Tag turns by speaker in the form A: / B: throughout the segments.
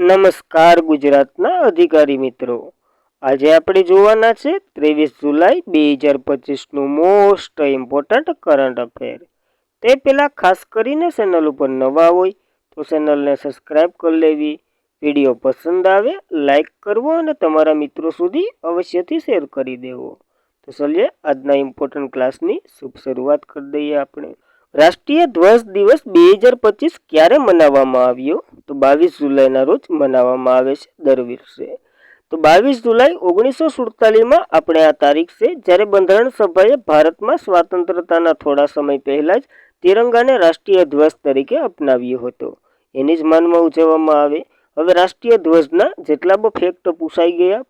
A: નમસ્કાર ગુજરાતના અધિકારી મિત્રો, આજે આપણે જોવાના છે 23 જુલાઈ 2025નું મોસ્ટ ઇમ્પોર્ટન્ટ કરંટ અફેર. તે પહેલાં ખાસ કરીને ચેનલ ઉપર નવા હોય તો ચેનલને સબસ્ક્રાઈબ કરી લેવી, વિડીયો પસંદ આવે લાઈક કરવો અને તમારા મિત્રો સુધી અવશ્યથી શેર કરી દેવો. તો ચલીએ આજના ઇમ્પોર્ટન્ટ ક્લાસની શુભ શરૂઆત કરી દઈએ આપણે. રાષ્ટ્રીય ધ્વજ દિવસ 2025 ક્યારે મનાવવામાં આવ્યો? તો 22 જુલાઈના રોજ મનાવવામાં આવે છે દર વર્ષે. તો 22 જુલાઈ 1947માં આપણે આ તારીખ છે જ્યારે બંધારણ સભાએ ભારતમાં સ્વતંત્રતાના થોડા સમય પહેલા જ તિરંગાને રાષ્ટ્રીય ધ્વજ તરીકે અપનાવ્યો હતો. એની જ માનમાં ઉજવવામાં આવે. હવે રાષ્ટ્રીય ધ્વજના જેટલા પણ ફેક્ટ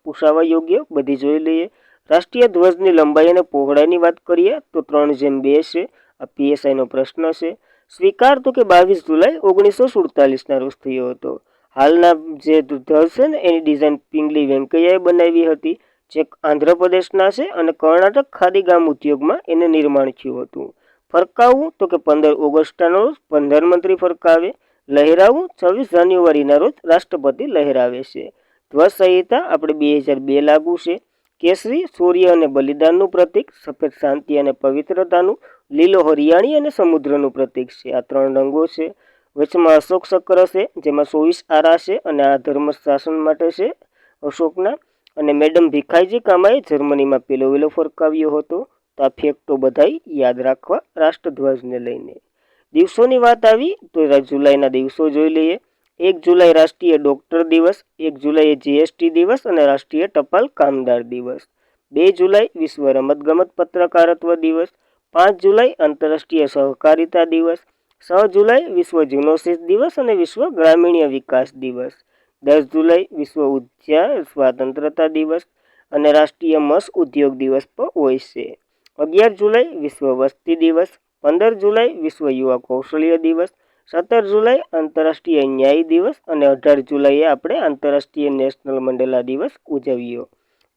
A: પૂછાવા યોગ્ય બધી જોઈ લઈએ. રાષ્ટ્રીય ધ્વજની લંબાઈ અને પહોળાઈની વાત કરીએ તો 3:2 છે. આ પીએસઆઈનો પ્રશ્ન છે. સ્વીકાર તો કે 22 જુલાઈ 1947ના રોજ થયો હતો. હાલના જે ધ્વજ છે ને એની ડિઝાઇન પિંગલી વેંકૈયાએ બનાવી હતી, જે આંધ્રપ્રદેશના છે અને કર્ણાટક ખાદી ગામ ઉદ્યોગમાં એને નિર્માણ થયું હતું. ફરકાવવું તો કે 15 ઓગસ્ટના રોજ પ્રધાનમંત્રી ફરકાવે. લહેરાવું 26 જાન્યુઆરીના રોજ રાષ્ટ્રપતિ લહેરાવે છે. ધ્વજ સંહિતા આપણે 2002 લાગુ છે. કેસરી સૂર્ય અને બલિદાનનું પ્રતીક, સફેદ શાંતિ અને પવિત્રતાનું, લીલો હરિયાળી અને સમુદ્રનું પ્રતીક છે. આ 3 રંગો છે. વચમાં અશોક ચક્ર છે જેમાં 24 આરા છે અને આ ધર્મ શાસન માટે છે અશોકના. અને મેડમ ભીખાઈજી કામાએ જર્મનીમાં પેલો વેલો ફરકાવ્યો હતો. તો આ ફેક્ટો બધાય યાદ રાખવા રાષ્ટ્રધ્વજને લઈને. દિવસોની વાત આવી તો જુલાઈના દિવસો જોઈ લઈએ. 1 જુલાઈ રાષ્ટ્રીય ડોક્ટર દિવસ, 1 જુલાઈ જીએસટી દિવસ અને રાષ્ટ્રીય ટપાલ કામદાર દિવસ. 2 જુલાઈ વિશ્વ રમતગમત પત્રકારત્વ દિવસ. 5 જુલાઈ આંતરરાષ્ટ્રીય સહકારિતા દિવસ. 6 જુલાઈ વિશ્વ જીનોસિસ દિવસ અને વિશ્વ ગ્રામીણ વિકાસ દિવસ. 10 જુલાઈ વિશ્વ ઉર્જા સ્વતંત્રતા દિવસ અને રાષ્ટ્રીય મત્સ્ય ઉદ્યોગ દિવસ પણ હોય છે. 11 જુલાઈ વિશ્વ વસ્તી દિવસ. 15 જુલાઈ વિશ્વ યુવા કૌશલ્ય દિવસ. 17 જુલાઈ આંતરરાષ્ટ્રીય ન્યાય દિવસ અને 18 જુલાઈએ આપણે આંતરરાષ્ટ્રીય નેશનલ મંડેલા દિવસ ઉજવ્યો.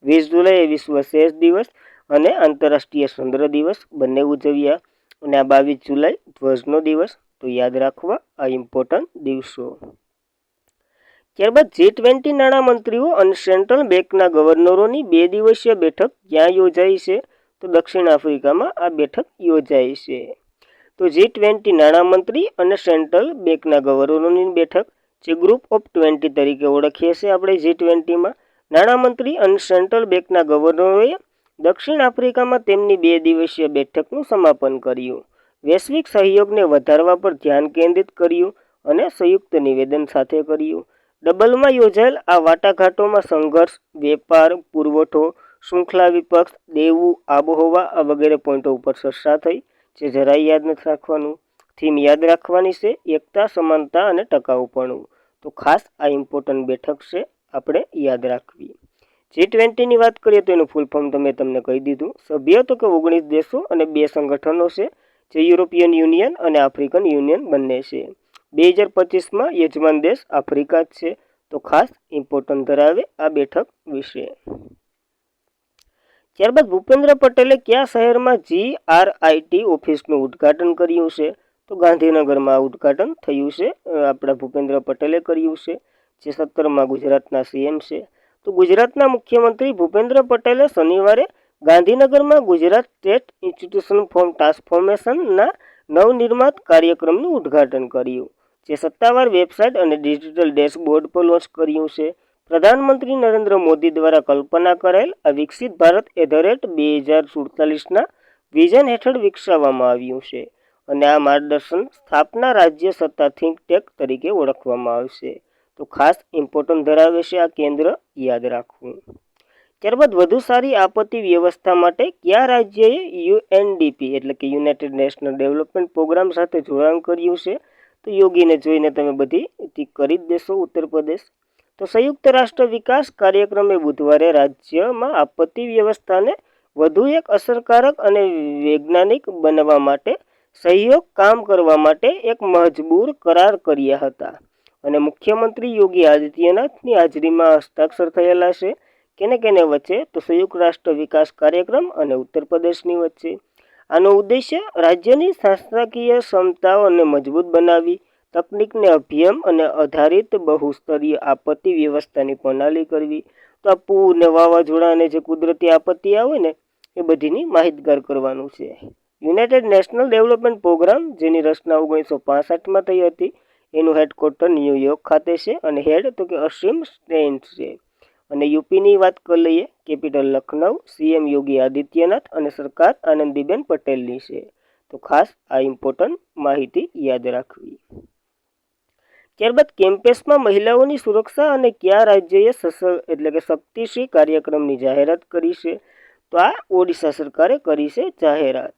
A: 20 જુલાઈએ વિશ્વ ચેસ દિવસ અને આંતરરાષ્ટ્રીય ચંદ્ર દિવસ બંને ઉજવ્યા. અને આ 22 જુલાઈ ધ્વજનો દિવસ. તો યાદ રાખવા આ ઇમ્પોર્ટન્ટ દિવસો. ત્યારબાદ G20 નાણામંત્રીઓ અને સેન્ટ્રલ બેંકના ગવર્નરોની 2 દિવસીય બેઠક ક્યાં યોજાઈ છે? તો દક્ષિણ આફ્રિકામાં આ બેઠક યોજાઈ છે. તો G20 નાણામંત્રી અને સેન્ટ્રલ બેંકના ગવર્નરોની બેઠક, જે ગ્રુપ ઓફ 20 તરીકે ઓળખીએ છીએ આપણે G20માં, નાણામંત્રી અને સેન્ટ્રલ બેંકના ગવર્નરોએ દક્ષિણ આફ્રિકામાં તેમની 2 દિવસીય બેઠકનું સમાપન કર્યું. વૈશ્વિક સહયોગને વધારવા પર ધ્યાન કેન્દ્રિત કર્યું અને સંયુક્ત નિવેદન સાથે કર્યું. ડબલમાં યોજાયેલ આ વાટાઘાટોમાં સંઘર્ષ, વેપાર, પુરવઠો, શૃંખલા વિપક્ષ, દેવું, આબોહવા આ વગેરે પોઈન્ટો ઉપર ચર્ચા થઈ, જે જરાય યાદ નથી રાખવાનું. થીમ યાદ રાખવાની છે, એકતા, સમાનતા અને ટકાઉપણું. તો ખાસ આ ઇમ્પોર્ટન્ટ બેઠક છે, આપણે યાદ રાખવી. G20ની વાત કરીએ તો એનું ફૂલ ફોર્મ તમને કહી દીધું. સભ્ય તો કે 19 દેશો અને 2 સંગઠનો છે, જે યુરોપિયન યુનિયન અને આફ્રિકન યુનિયન બંને છે. 2025માં યજમાન દેશ આફ્રિકા જ છે. તો ખાસ ઇમ્પોર્ટન્ટ ધરાવે આ બેઠક વિશે. ત્યારબાદ ભૂપેન્દ્ર પટેલે કયા શહેરમાં GRIT ઓફિસનું ઉદ્ઘાટન કર્યું છે? તો ગાંધીનગરમાં આ ઉદ્ઘાટન થયું છે. આપણા ભૂપેન્દ્ર પટેલે કર્યું છે, જે 17માં ગુજરાતના સીએમ છે. તો ગુજરાતના મુખ્યમંત્રી ભૂપેન્દ્ર પટેલે શનિવારે ગાંધીનગરમાં ગુજરાત સ્ટેટ ઇન્સ્ટિટ્યુશન ફોર ટ્રાન્સફોર્મેશનના નવનિર્માત કાર્યક્રમનું ઉદ્ઘાટન કર્યું, જે સત્તાવાર વેબસાઇટ અને ડિજિટલ ડેશબોર્ડ પર લોન્ચ કર્યું છે. પ્રધાનમંત્રી નરેન્દ્ર મોદી દ્વારા કલ્પના કરાયેલ આ વિકસિત ભારત @ 2047ના વિઝન હેઠળ વિકસાવવામાં આવ્યું છે અને આ માર્ગદર્શન સ્થાપના રાજ્ય સત્તા થિંક ટેક તરીકે ઓળખવામાં આવશે. તો ખાસ ઇમ્પોર્ટન્ટ ધરાવે છે આ કેન્દ્ર, યાદ રાખવું. ત્યારબાદ વધુ સારી આપત્તિ વ્યવસ્થા માટે કયા રાજ્યએ UNDP એટલે કે યુનાઇટેડ નેશનલ ડેવલપમેન્ટ પ્રોગ્રામ સાથે જોડાણ કર્યું છે? તો યોગીને જોઈને તમે બધી ટીક કરી જ દેશો, ઉત્તર પ્રદેશ. તો સંયુક્ત રાષ્ટ્ર વિકાસ કાર્યક્રમે બુધવારે રાજ્યમાં આપત્તિ વ્યવસ્થાને વધુ એક અસરકારક અને વૈજ્ઞાનિક બનવા માટે સહયોગ કામ કરવા માટે એક મજબૂર કરાર કર્યા હતા અને મુખ્યમંત્રી યોગી આદિત્યનાથની હાજરીમાં હસ્તાક્ષર થયેલા છે. કેને વચ્ચે? તો સંયુક્ત રાષ્ટ્ર વિકાસ કાર્યક્રમ અને ઉત્તર પ્રદેશની વચ્ચે. આનો ઉદ્દેશ્ય રાજ્યની સંસ્થાકીય ક્ષમતાઓને મજબૂત બનાવવી તકનિકને અભિયમ અને આધારિત બહુસ્તરીય આપત્તિ વ્યવસ્થાની પ્રણાલી કરવી. તો આ પૂર ને વાવાઝોડા અને જે કુદરતી આપત્તિ આવે ને એ બધીની માહિતગાર કરવાનું છે. યુનાઇટેડ નેશનલ ડેવલપમેન્ટ પ્રોગ્રામ જેની રચના 1965માં થઈ હતી, એનું હેડક્વાર્ટર ન્યુયોર્ક ખાતે છે અને હેડ તો કે અસીમ સ્ટેન્સ છે. અને યુપીની વાત કરી લઈએ, કેપિટલ લખનઉ, સીએમ યોગી આદિત્યનાથ અને સરકાર આનંદીબેન પટેલની છે. તો ખાસ આ ઇમ્પોર્ટન્ટ માહિતી યાદ રાખવી. ત્યારબાદ કેમ્પસમાં મહિલાઓની સુરક્ષા અને કયા રાજ્યએ એટલે કે શક્તિશ્રી કાર્યક્રમની જાહેરાત કરી છે? તો આ ઓડિશા સરકારે કરી છે જાહેરાત.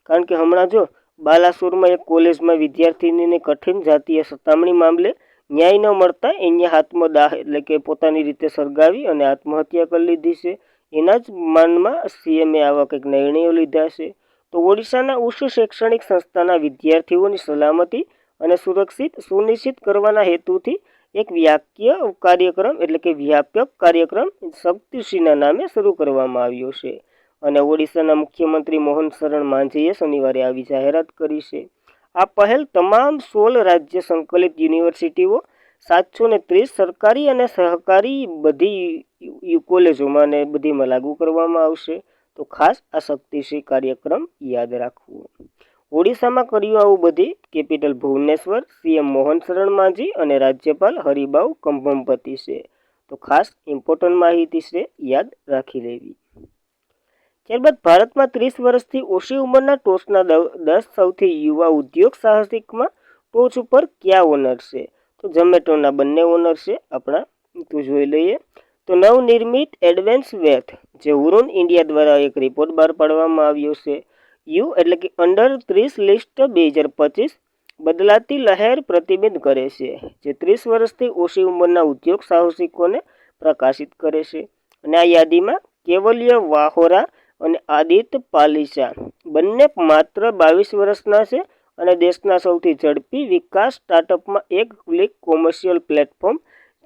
A: કારણ કે હમણાં જો બાલાસોરમાં એક કોલેજમાં વિદ્યાર્થીનીને કઠિન જાતીય સતામણી મામલે ન્યાય ન મળતા એને આત્મદાહ એટલે કે પોતાની રીતે સળગાવી અને આત્મહત્યા કરી લીધી છે. એના જ માનમાં સીએમએ આવા કંઈક નિર્ણયો લીધા છે. તો ઓડિશાના ઉચ્ચ શૈક્ષણિક સંસ્થાના વિદ્યાર્થીઓની સલામતી અને સુનિશ્ચિત કરવાના હેતુથી એક કાર્યક્રમ એટલે કે વ્યાપક કાર્યક્રમ શક્તિશ્રીના નામે શરૂ કરવામાં આવ્યો છે. અને ઓડિશાના મુખ્યમંત્રી મોહન શરણ માંઝીએ શનિવારે આવી જાહેરાત કરી છે. આ પહેલ તમામ 16 રાજ્ય સંકલિત યુનિવર્સિટીઓ, 730 સરકારી અને સહકારી બધી કોલેજોમાં અને બધીમાં લાગુ કરવામાં આવશે. તો ખાસ આ શક્તિશ્રી કાર્યક્રમ યાદ રાખવું. ઓડિશામાં કર્યું આવું બધી કેપિટલ ભુવનેશ્વર, સીએમ મોહન શરણ માંઝી અને રાજ્યપાલ હરિભાઉ કંભમપતિ છે. તો ખાસ ઇમ્પોર્ટન્ટ માહિતી છે, યાદ રાખી લેવી. ત્યારબાદ ભારતમાં 30 વર્ષથી ઓછી ઉંમરના ટોચના 10 સૌથી યુવા ઉદ્યોગ સાહસિકમાં ટોચ ઉપર કયા ઓનર છે? તો ઝોમેટોના બંને ઓનર છે આપણા. તો જોઈ લઈએ. તો નવનિર્મિત એડવાન્સ વેથ જે હુરોન ઇન્ડિયા દ્વારા એક રિપોર્ટ બહાર પાડવામાં આવ્યો છે. યુ એટલે કે અંડર 30 લિસ્ટ 2025 બદલાતી લહેર પ્રતિબિંબ કરે છે, જે 30 વર્ષથી ઓછી ઉંમરના ઉદ્યોગ સાહસિકોને પ્રકાશિત કરે છે. અને આ યાદીમાં કેવલ્ય વાહોરા અને આદિત્ય પાલીસા બંને માત્ર 22 વર્ષના છે અને દેશના સૌથી ઝડપી વિકાસ સ્ટાર્ટઅપમાં એક ક્લિક કોમર્શિયલ પ્લેટફોર્મ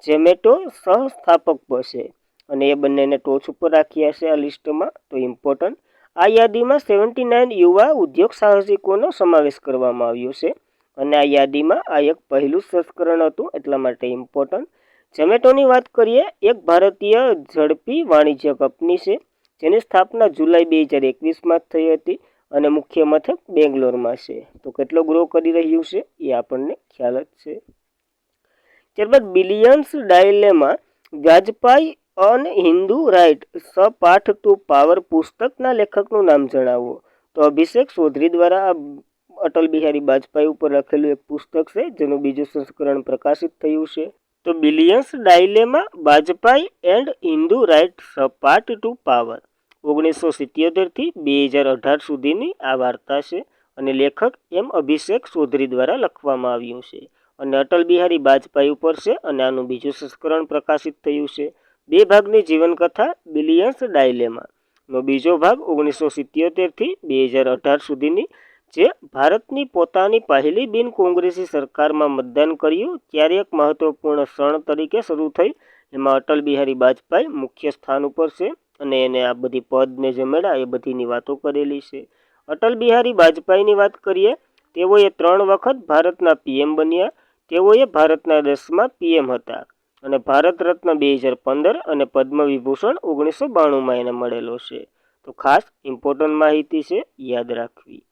A: ઝોમેટો સહસ્થાપક છે. અને એ બંનેને ટોચ ઉપર રાખ્યા છે આ લિસ્ટમાં. તો ઇમ્પોર્ટન્ટ આ યાદીમાં 79 યુવા ઉદ્યોગ સાહસિકોનો સમાવેશ કરવામાં આવ્યો છે. અને આ યાદીમાં આ એક પહેલું સંસ્કરણ હતું, એટલા માટે ઇમ્પોર્ટન્ટ. ઝોમેટોની વાત કરીએ, એક ભારતીય ઝડપી વાણિજ્ય કંપની છે જેની સ્થાપના જુલાઈ 2021માં થઈ હતી અને મુખ્ય મથક બેંગ્લોરમાં છે. તો કેટલો ગ્રો કરી રહ્યું છે એ આપણને ખ્યાલ જ છે. ત્યારબાદ believer's dilemma Vajpayee and Hindu right path to power પુસ્તકના લેખકનું નામ જણાવો. તો અભિષેક ચૌધરી દ્વારા આ અટલ બિહારી વાજપેયી ઉપર લખેલું એક પુસ્તક છે જેનું બીજું સંસ્કરણ પ્રકાશિત થયું છે. તો believer's dilemma Vajpayee and Hindu right path to power 1977 થી 2018 સુધીની આ વાર્તા છે અને લેખક અભિષેક ચૌધરી દ્વારા લખવામાં આવ્યું છે અને અટલ બિહારી વાજપેયી ઉપર છે અને આનું બીજું સંસ્કરણ પ્રકાશિત થયું છે. 2 ભાગની જીવનકથા બિલિયન્સ ડાયલેમા નો બીજો ભાગ 1977 થી 2018 સુધીની, જે ભારતની પોતાની પહેલી બિન કોંગ્રેસી સરકારમાં મતદાન કર્યું ત્યારે એક મહત્વપૂર્ણ ક્ષણ તરીકે શરૂ થઈ. એમાં અટલ બિહારી વાજપેયી મુખ્ય સ્થાન ઉપર છે અને એને આ બધી પદને જે મળ્યા એ બધીની વાતો કરેલી છે. અટલ બિહારી વાજપેયીની વાત કરીએ, તેઓએ 3 વખત ભારતના પીએમ બન્યા. તેઓએ ભારતના 10મા પીએમ હતા અને ભારત રત્ન 2015 અને પદ્મ વિભૂષણ 1992માં એને મળેલો છે. તો ખાસ ઇમ્પોર્ટન્ટ માહિતી છે, યાદ રાખવી.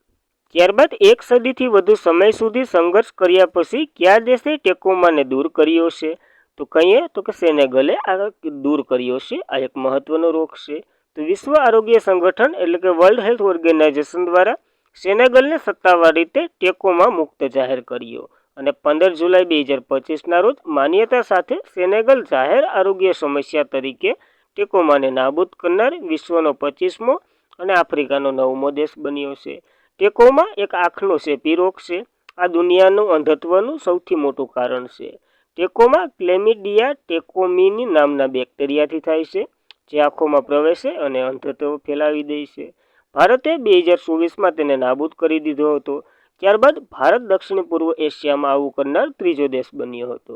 A: ત્યારબાદ 1 સદીથી વધુ સમય સુધી સંઘર્ષ કર્યા પછી કયા દેશે ટેકોમાને દૂર કર્યો છે? તો કહીએ તો કે સેનેગલે આ દૂર કર્યો છે. આ એક મહત્વનો રોગ છે. તો વિશ્વ આરોગ્ય સંગઠન એટલે કે વર્લ્ડ હેલ્થ ઓર્ગેનાઇઝેશન દ્વારા સેનેગલને સત્તાવાર રીતે ટેકોમાં મુક્ત જાહેર કર્યો અને 15 જુલાઈ 2025ના રોજ માન્યતા સાથે સેનેગલ જાહેર આરોગ્ય સમસ્યા તરીકે ટેકોમાને નાબૂદ કરનાર વિશ્વનો 25મો અને આફ્રિકાનો 9મો દેશ બન્યો છે. ટેકોમા એક આંખનો ચેપી રોગ છે. આ દુનિયાનું અંધત્વનું સૌથી મોટું કારણ છે. ટેકોમા ક્લેમિડિયા ટેકોમીની નામના બેક્ટેરિયાથી થાય છે, જે આંખોમાં પ્રવેશે અને અંધત્વ ફેલાવી દે છે. ભારતે 2024માં તેને નાબૂદ કરી દીધો હતો. ત્યારબાદ ભારત દક્ષિણ પૂર્વ એશિયામાં આવું કરનાર 3જો દેશ બન્યો હતો.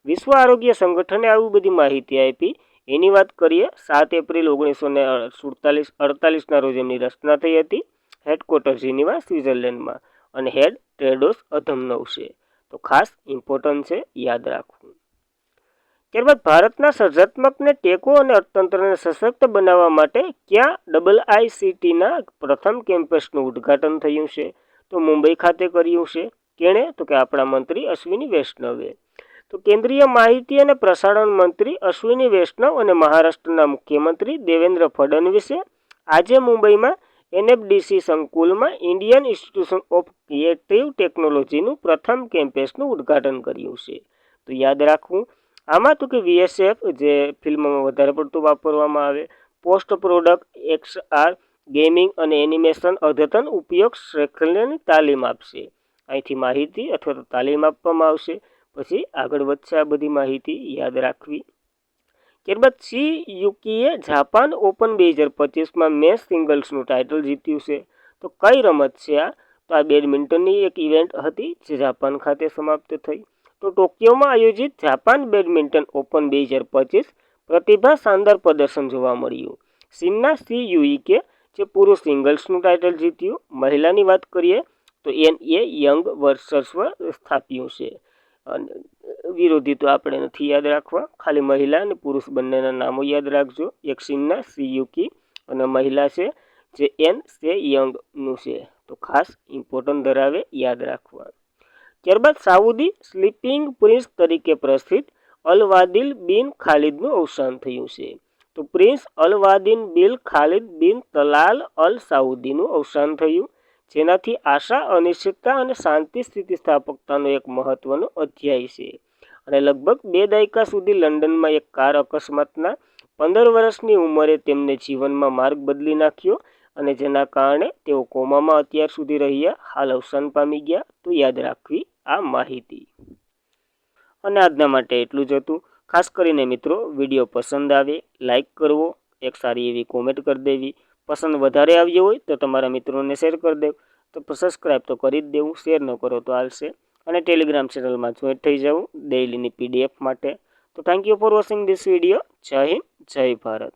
A: વિશ્વ આરોગ્ય સંગઠને આવી બધી માહિતી આપી. એની વાત કરીએ, 7 એપ્રિલ 1948ના રોજ એમની રચના થઈ હતી. હેડક્વાર્ટર જીનીવા, સ્વિટ્ઝરલેન્ડમાં અને હેડ ટેડ્રોસ અધનોવ છે. તો તો ખાસ ઇમ્પોર્ટન્ટ છે, યાદ રાખવું. ત્યારબાદ ભારતના સર્જનાત્મકને ટેકો અને અર્થતંત્રને સશક્ત બનાવવા માટે ક્યાં IICTના પ્રથમ કેમ્પસનું ઉદ્ઘાટન થયું છે? તો મુંબઈ ખાતે કર્યું છે. કેણે? તો કે આપણા મંત્રી અશ્વિની વૈષ્ણવે. તો કેન્દ્રીય માહિતી અને પ્રસારણ મંત્રી અશ્વિની વૈષ્ણવ અને મહારાષ્ટ્રના મુખ્યમંત્રી દેવેન્દ્ર ફડણવીસે આજે મુંબઈમાં NFDC સંકુલમાં ઇન્ડિયન ઇન્સ્ટિટ્યૂશન ઓફ ક્રિએટિવ ટેકનોલોજીનું પ્રથમ કેમ્પસનું ઉદ્ઘાટન કર્યું છે. તો યાદ રાખવું આમાં તો કે VSF જે ફિલ્મમાં વધારે પડતું વાપરવામાં આવે, પોસ્ટ પ્રોડક્ટ XR ગેમિંગ અને એનિમેશન અદ્યતન ઉપયોગ શીખવાની તાલીમ આપશે. અહીંથી માહિતી અથવા તો તાલીમ આપવામાં આવશે. પછી આગળ વધશે આ બધી માહિતી યાદ રાખવી. ત્યારબાદ CUKએ જાપાન ઓપન 2025માં મેન્સ સિંગલ્સનું ટાઇટલ જીત્યું છે. તો કઈ રમત છે આ? તો આ બેડમિન્ટનની એક ઇવેન્ટ હતી જે જાપાન ખાતે સમાપ્ત થઈ. તો ટોક્યોમાં આયોજિત જાપાન બેડમિન્ટન ઓપન 2025 પ્રતિભા શાનદાર પ્રદર્શન જોવા મળ્યું. ચીનના CUK જે પુરુષ સિંગલ્સનું ટાઇટલ જીત્યું. મહિલાની વાત કરીએ તો NA યંગ વર્ચસ્વ સ્થાપ્યું છે. વિરોધી તો આપણે નથી યાદ રાખવા, ખાલી મહિલા અને પુરુષ બંનેના નામો યાદ રાખજો. એક ચીનના CUK અને મહિલા છે જે NA યંગનું છે. તો ખાસ ઇમ્પોર્ટન્ટ ધરાવે, યાદ રાખવા. ત્યારબાદ સાઉદી સ્લીપિંગ પ્રિન્સ તરીકે પ્રસિદ્ધ અલ-વાદિલ બિન ખાલિદનું અવસાન થયું છે. તો પ્રિન્સ અલ-વાદિન બિન ખાલિદ બિન તલાલ અલ સાઉદીનું અવસાન થયું, જેનાથી આશા, અનિશ્ચિતતા અને શાંતિ સ્થિતિસ્થાપકતાનો એક મહત્વનો અધ્યાય છે. અને લગભગ 2 દાયકા સુધી લંડનમાં એક કાર અકસ્માતના 15 વર્ષની ઉંમરે તેમને જીવનમાં માર્ગ બદલી નાખ્યો અને જેના કારણે તેઓ કોમામાં અત્યાર સુધી રહ્યા, હાલ અવસાન પામી ગયા. તો યાદ રાખવી આ માહિતી. અને આજના માટે એટલું જ હતું. ખાસ કરીને મિત્રો વિડીયો પસંદ આવે લાઈક કરવો, એક સારી એવી કોમેન્ટ કરી દેવી. પસંદ વધારે આવ્યો હોય તો તમારા મિત્રોને શેર કરી દેવ. તો સબસ્ક્રાઈબ તો કરી જ દેવું, શેર ન કરો તો હાલશે. અને ટેલિગ્રામ ચેનલમાં જોઈન્ટ થઈ જવું ડેઇલીની PDF માટે. તો thank you for watching this video. જય હિન્દ, જય ભારત.